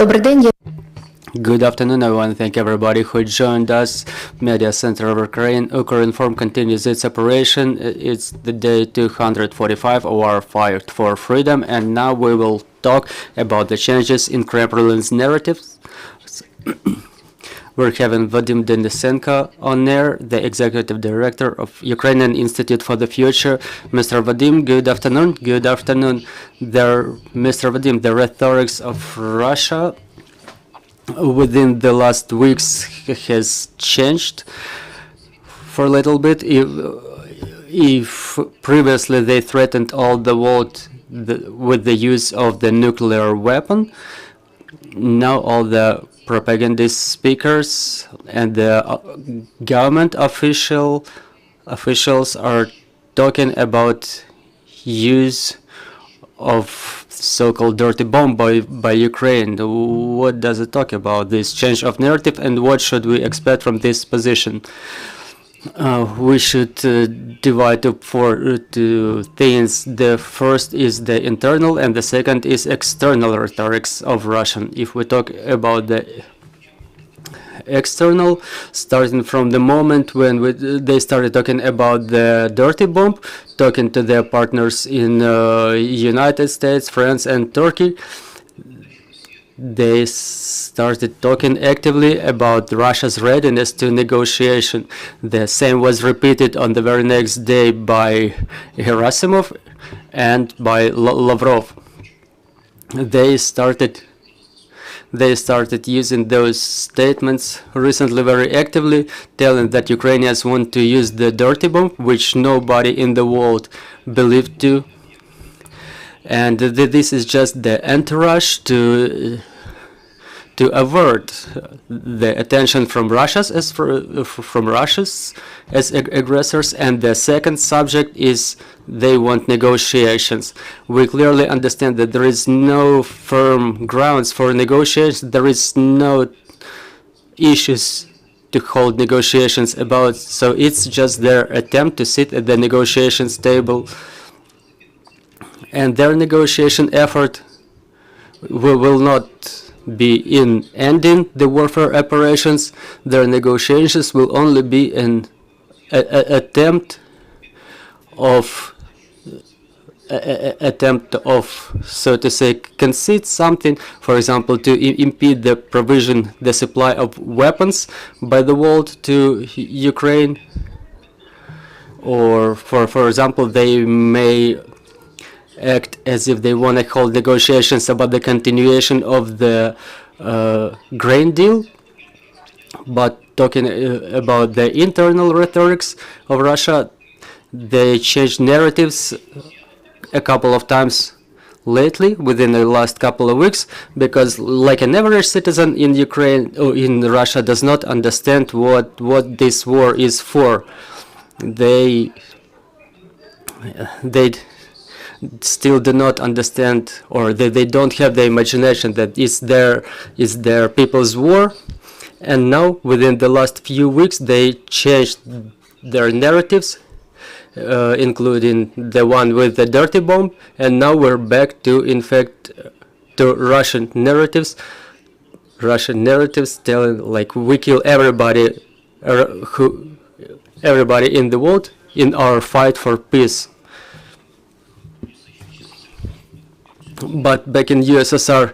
Добрий день. Good afternoon, I want to thank everybody who joined us. Media Center of Ukraine, Ukrinform continues its operation. It's the day 245 of our fight for freedom, and now we will talk about the changes in Kremlin's narratives. We're having Vadym Denysenko on air, the executive director of Ukrainian Institute for the Future. Mr. Vadym, good afternoon. Good afternoon. Mr. Vadym, the rhetorics of Russia within the last weeks has changed for a little bit. If previously they threatened all the world with the use of the nuclear weapon, now all the propagandist speakers and the government officials are talking about use of so-called dirty bomb by Ukraine. What does it talk about, this change of narrative, and what should we expect from this position? We should divide two things. The first is the internal and the second is external rhetorics of Russian. If we talk about the external, starting from the moment when they started talking about the dirty bomb, talking to their partners in United States, France and Turkey, they started talking actively about Russia's readiness to negotiation. The same was repeated on the very next day by Gerasimov and by Lavrov. They started using those statements recently very actively, telling that Ukrainians want to use the dirty bomb, which nobody in the world believed to. And this is just the entourage to avert the attention from Russia's as aggressors. And the second subject is they want negotiations. We clearly understand that there is no firm grounds for negotiations. There is no issues to hold negotiations about. So it's just their attempt to sit at the negotiations table. And their negotiation effort will not be in ending the warfare operations. Their negotiations will only be an attempt of, so to say, concede something, for example, to impede the supply of weapons by the world to Ukraine, or for example, they may act as if they want to hold negotiations about the continuation of the grain deal. But talking about the internal rhetorics of Russia, they changed narratives a couple of times lately within the last couple of weeks, because like an average citizen in Ukraine or in Russia does not understand what this war is for. They still do not understand, or they don't have the imagination that it's their people's war. And now within the last few weeks they changed their narratives, including the one with the dirty bomb, and now we're back to, in fact, to Russian narratives telling like we kill everybody in the world in our fight for peace. But back in USSR,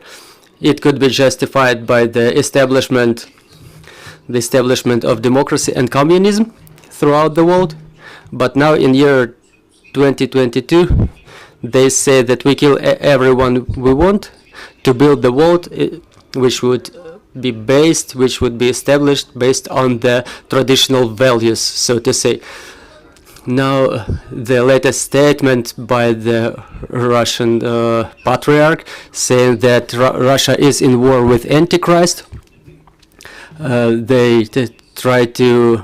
it could be justified by the establishment of democracy and communism throughout the world. But now in year 2022, they say that we kill everyone we want to build the world, which would be established based on the traditional values, so to say. Now, the latest statement by the Russian patriarch saying that Russia is in war with Antichrist. They try to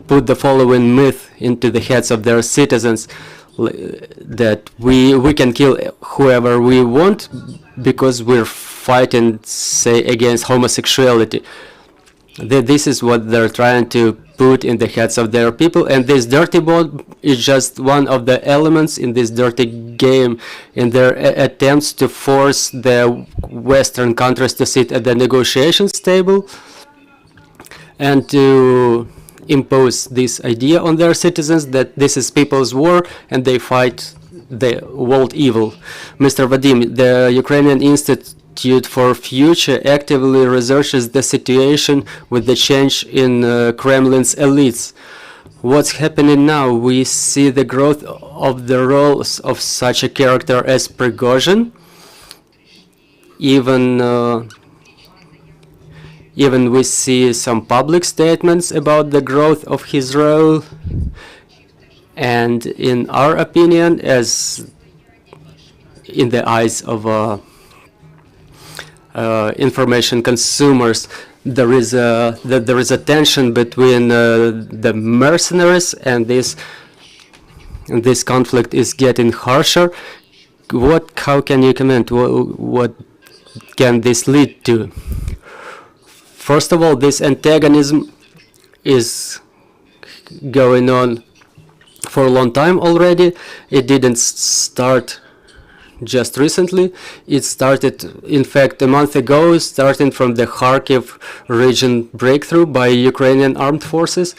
put the following myth into the heads of their citizens, that we can kill whoever we want because we're fighting, say, against homosexuality. This is what they're trying to put in the heads of their people, and this dirty bomb is just one of the elements in this dirty game in their attempts to force the Western countries to sit at the negotiations table and to impose this idea on their citizens that this is people's war and they fight the world evil. Mr. Vadym, the Ukrainian Institute for Future actively researches the situation with the change in Kremlin's elites. What's happening now? We see the growth of the roles of such a character as Prigozhin. Even we see some public statements about the growth of his role. And in our opinion, as in the eyes of information consumers, there is a tension between the mercenaries, and this conflict is getting harsher. How can you comment? What can this lead to? First of all, this antagonism is going on for a long time already. It didn't start just recently. It started, in fact, a month ago, starting from the Kharkiv region breakthrough by Ukrainian armed forces.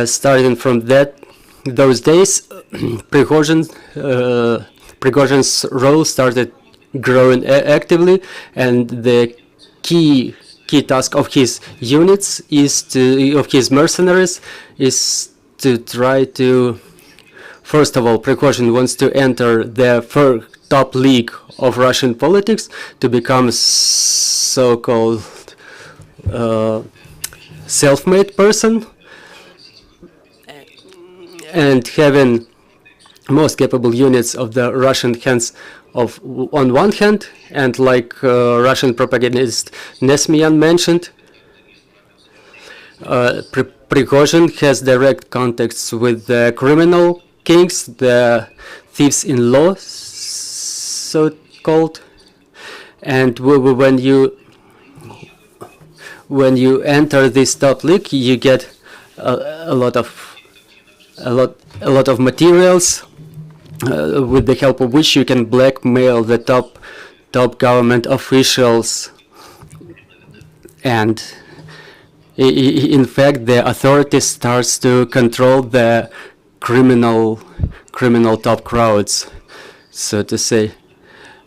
Starting from those days, Prigozhin's role started growing actively, and the key task of his units of his mercenaries is to try to, first of all, Prigozhin wants to enter the top league of Russian politics, to become so-called self-made person, and having most capable units of the Russian hands on one hand, and like Russian propagandist Nesmian mentioned, Prigozhin has direct contacts with the criminal kings, the thieves-in-law, so-called, and when you enter this top league, you get a lot of materials with the help of which you can blackmail the top government officials, and in fact the authorities starts to control the criminal top crowds, so to say.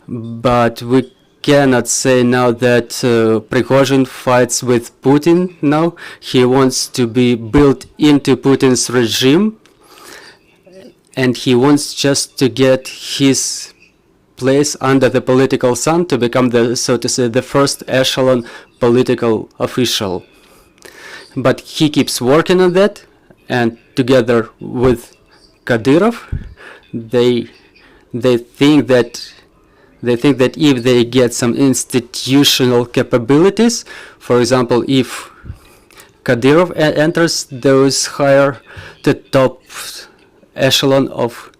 But we cannot say now that Prigozhin fights with Putin now. He wants to be built into Putin's regime, and he wants just to get his place under the political sun, to become the, so to say, the first echelon political official. But he keeps working on that, and together with Kadyrov, they think that if they get some institutional capabilities, for example, if Kadyrov enters those higher, the top echelon of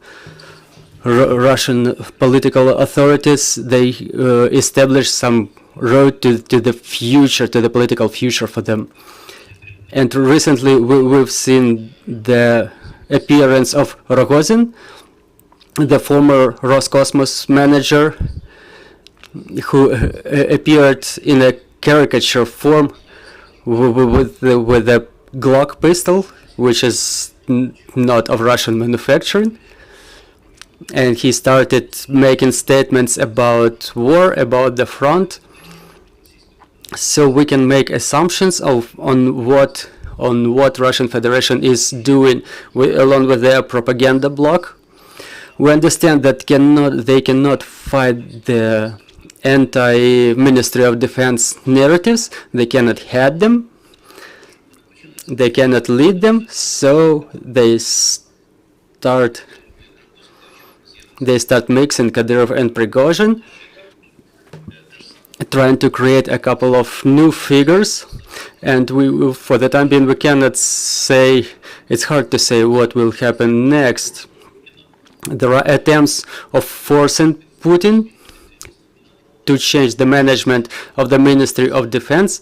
Russian political authorities, they establish some road to the future, to the political future for them. And recently we've seen the appearance of Rogozin, the former Roscosmos manager, who appeared in a caricature form with a Glock pistol, which is not of Russian manufacturing, and he started making statements about war, about the front. So we can make assumptions on what Russian Federation is doing along with their propaganda bloc. We understand that they cannot fight the anti-Ministry of Defense narratives. They cannot head them. They cannot lead them. So they start mixing Kadyrov and Prigozhin, trying to create a couple of new figures. And we, for the time being, we cannot say. It's hard to say what will happen next. There are attempts of forcing Putin to change the management of the Ministry of Defense,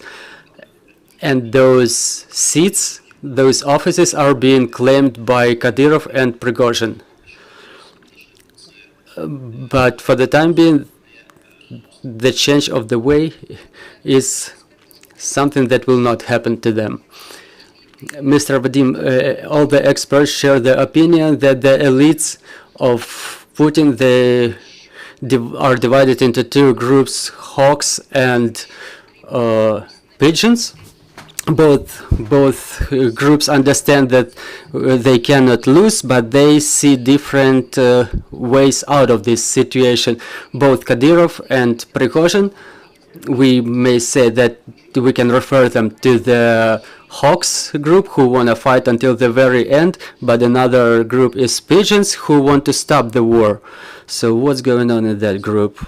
and those seats, those offices are being claimed by Kadyrov and Prigozhin. but for the time being, the change of the way is something that will not happen to them. Mr. Vadym, all the experts share the opinion that the elites of Putin, they are divided into two groups, hawks and pigeons. Both groups understand that they cannot lose, but they see different ways out of this situation. Both Kadyrov and Prigozhin, we may say that we can refer them to the hawks group who want to fight until the very end, but another group is pigeons who want to stop the war. So what's going on in that group?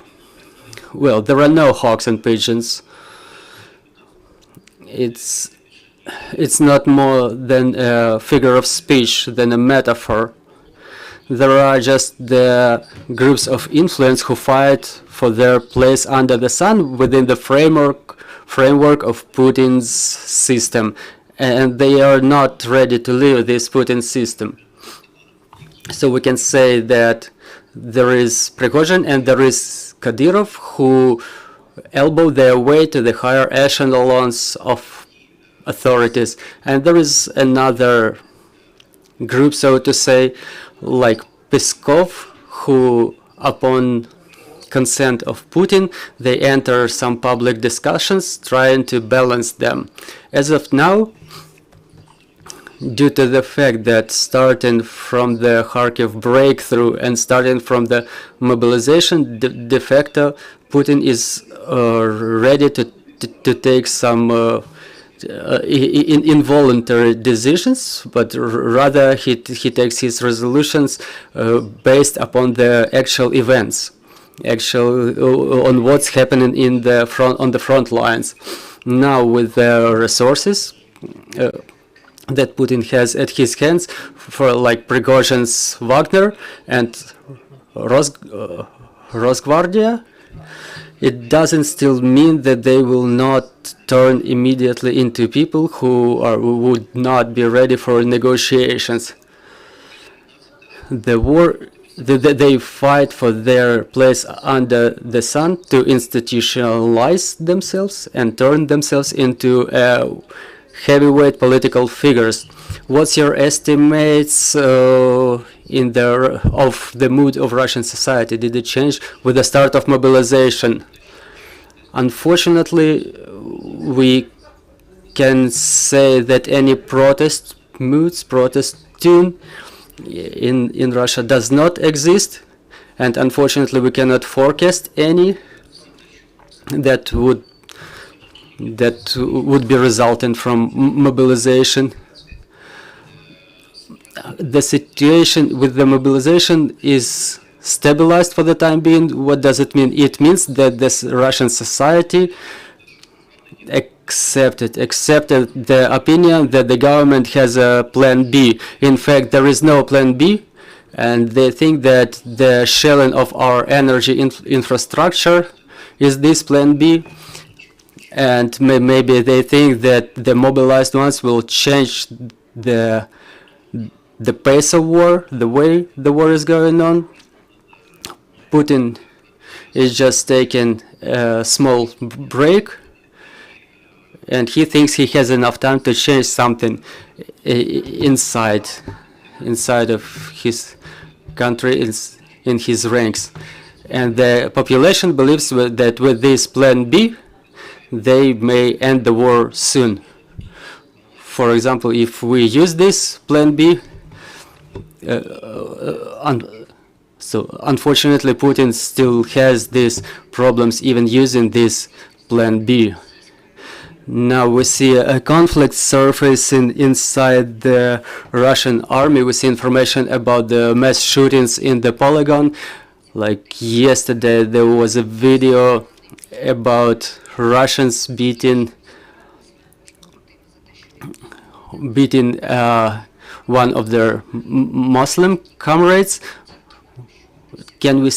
Well, there are no hawks and pigeons. It's not more than a figure of speech, than a metaphor. There are just the groups of influence who fight for their place under the sun within the framework of Putin's system, and they are not ready to leave this Putin system. So we can say that there is Prigozhin and there is Kadyrov who elbow their way to the higher echelons of authorities, and there is another group, so to say, like Peskov, who upon consent of Putin, they enter some public discussions trying to balance them. As of now, due to the fact that starting from the Kharkiv breakthrough and starting from the mobilization, de facto Putin is ready to take some involuntary decisions, but rather he takes his resolutions based upon the actual events, on what's happening in the on the front lines. Now, with the resources that Putin has at his hands, for like Prigozhin's Wagner and Rosgvardia, it doesn't still mean that they will not turn immediately into people who would not be ready for negotiations. The war, they fight for their place under the sun to institutionalize themselves and turn themselves into heavyweight political figures. What's your estimates of the mood of Russian society? Did it change with the start of mobilization? Unfortunately, we can say that any protest tune in Russia does not exist, and unfortunately we cannot forecast any that would be resultant from mobilization. The situation with the mobilization is stabilized for the time being. What does it mean? It means that this Russian society accepted the opinion that the government has a plan B. In fact, there is no plan B, and they think that the shelling of our energy infrastructure is this plan B. And maybe they think that the mobilized ones will change the pace of war, the way the war is going on. Putin is just taking a small break, and he thinks he has enough time to change something inside of his country, in his ranks. And the population believes that with this plan B, they may end the war soon. For example, if we use this plan B, so unfortunately Putin still has these problems even using this plan B. Now we see a conflict surfacing inside the Russian army. We see information about the mass shootings in the polygon. Like yesterday there was a video about Russians beating one of their Muslim comrades. Can we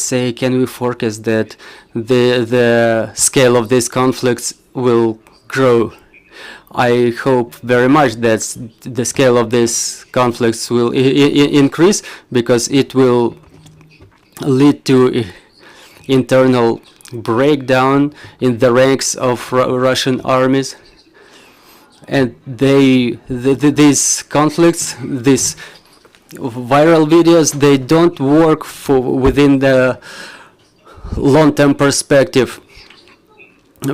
forecast that the scale of these conflicts will grow? I hope very much that the scale of these conflicts will increase, because it will lead to internal breakdown in the ranks of Russian armies. And these conflicts, these viral videos, they don't work within the long-term perspective,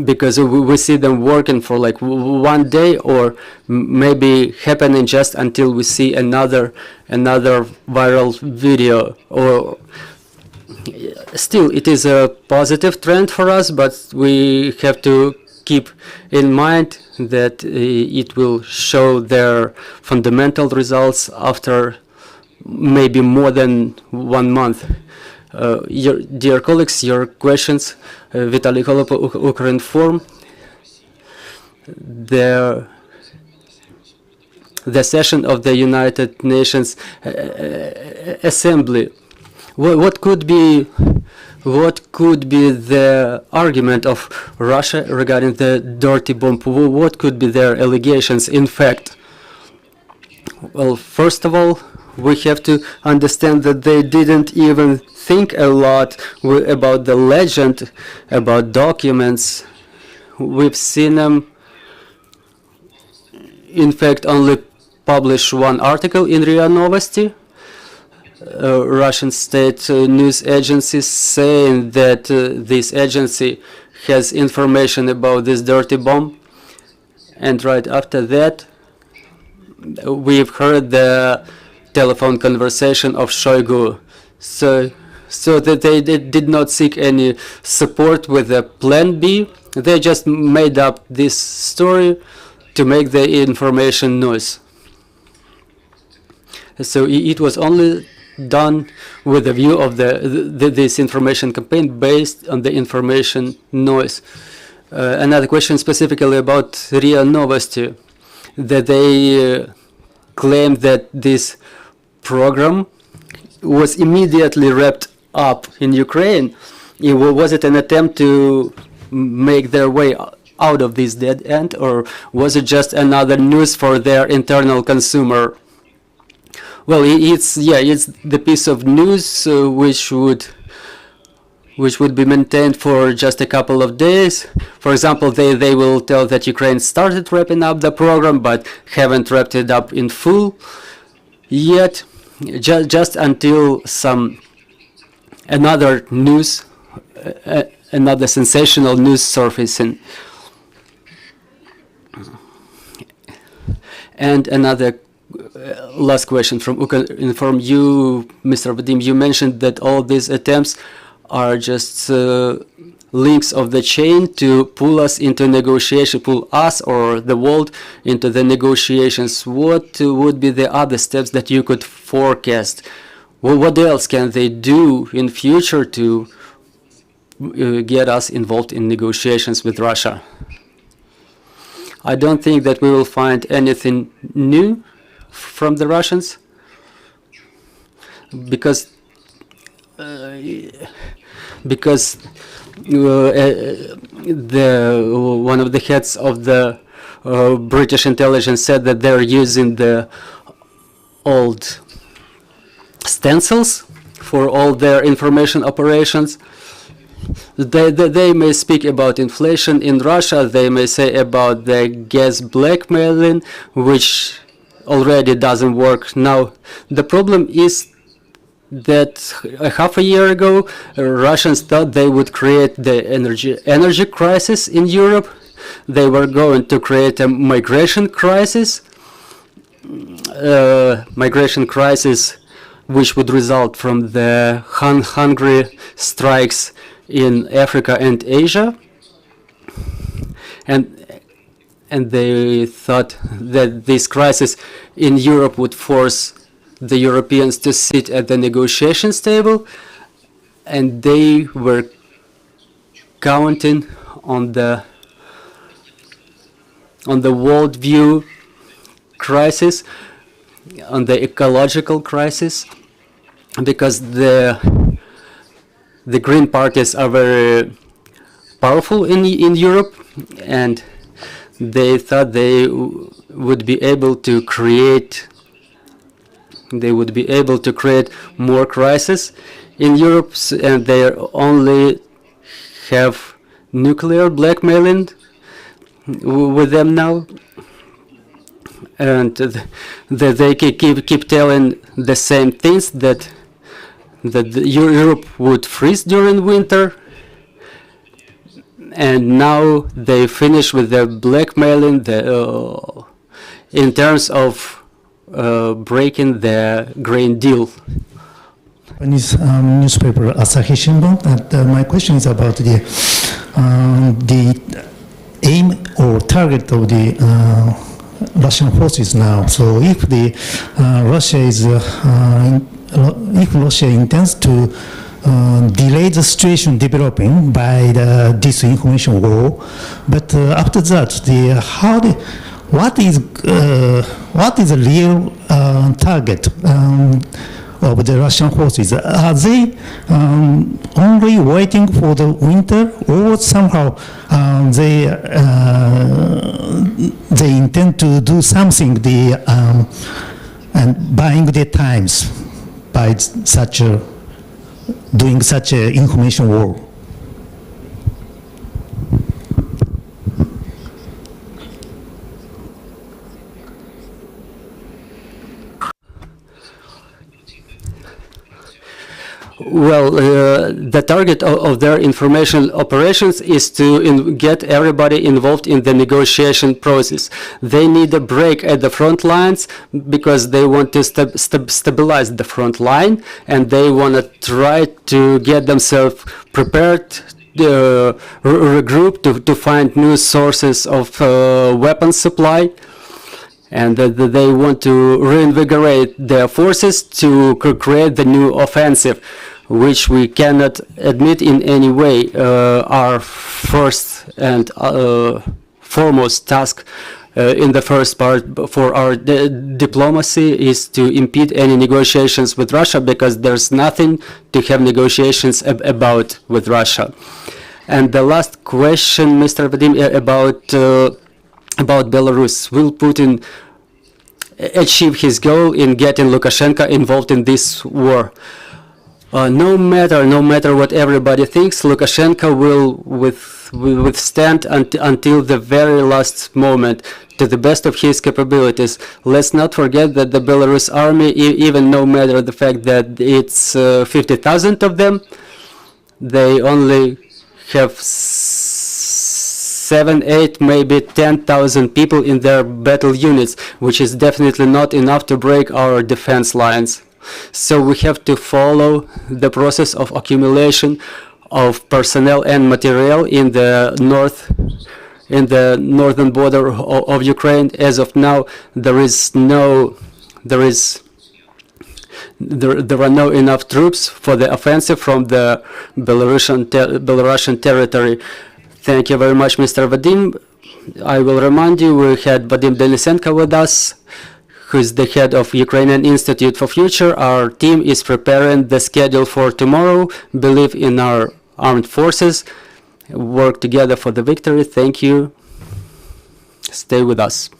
because we see them working for like one day, or maybe happening just until we see another viral video. Or still, it is a positive trend for us, but we have to keep in mind that it will show their fundamental results after maybe more than 1 month. Dear colleagues, your questions. Vitaly Holop, Ukrinform. The session of the United Nations Assembly. What could be the argument of Russia regarding the dirty bomb? What could be their allegations? In fact, well, first of all, we have to understand that they didn't even think a lot about the legend, about documents. We've seen them, in fact, only publish one article in RIA Novosti, Russian state news agency, saying that this agency has information about this dirty bomb. And right after that, we've heard the telephone conversation of Shoigu. So that they did not seek any support with a plan B. They just made up this story to make the information noise. So it was only done with a view of this information campaign based on the information noise. Another question specifically about RIA Novosti, that they claimed that this program was immediately wrapped up in Ukraine. Was it an attempt to make their way out of this dead end, or was it just another news for their internal consumer? Well, it's the piece of news which would be maintained for just a couple of days. For example, they will tell that Ukraine started wrapping up the program, but haven't wrapped it up in full yet, just until another news, another sensational news surfacing. And another last question from Ukrinform. You, Mr. Vadym, you mentioned that all these attempts are just links of the chain to pull us into negotiation, pull us or the world into the negotiations. What would be the other steps that you could forecast? Well, what else can they do in future to get us involved in negotiations with Russia? I don't think that we will find anything new from the Russians, because one of the heads of the British intelligence said that they're using the old stencils for all their information operations. They may speak about inflation in Russia, they may say about the gas blackmailing, which already doesn't work now. The problem is that half a year ago, Russians thought they would create the energy crisis in Europe. They were going to create a migration crisis, which would result from the hungry strikes in Africa and Asia, and they thought that this crisis in Europe would force the Europeans to sit at the negotiations table, and they were counting on the worldview crisis, on the ecological crisis, because the green parties are very powerful in Europe, and they thought they would be able to create more crisis in Europe, and they only have nuclear blackmailing with them now, and they keep telling the same things, that Europe would freeze during winter, and now they finish with their blackmailing in terms of breaking the grain deal. Newspaper Asahi Shimbun, and my question is about the aim or target of the Russian forces now. So if the if Russia intends to delay the situation developing by the disinformation war, but after that, what is the real target of the Russian forces? Are they only waiting for the winter, or somehow they intend to do something and buying the times by doing such a information war? Well, the target of their information operations is to get everybody involved in the negotiation process. They need a break at the front lines because they want to stabilize the front line, and they want to try to get themselves prepared, regroup to find new sources of weapons supply. And they want to reinvigorate their forces to create the new offensive, which we cannot admit in any way. Our first and foremost task in the first part for our diplomacy is to impede any negotiations with Russia, because there's nothing to have negotiations about with Russia. And the last question, Mr. Vadym, about Belarus. Will Putin achieve his goal in getting Lukashenko involved in this war? No matter what everybody thinks, Lukashenko will withstand until the very last moment, to the best of his capabilities. Let's not forget that the Belarus army, even no matter the fact that it's 50,000 of them, they only have 7, 8, maybe 10,000 people in their battle units, which is definitely not enough to break our defense lines. So we have to follow the process of accumulation of personnel and material in the northern border of Ukraine. As of now, there are no enough troops for the offensive from the Belarusian territory. Thank you very much, Mr. Vadym. I will remind you, we had Vadym Denysenko with us, who is the head of Ukrainian Institute for Future. Our team is preparing the schedule for tomorrow. Believe in our armed forces. Work together for the victory. Thank you. Stay with us.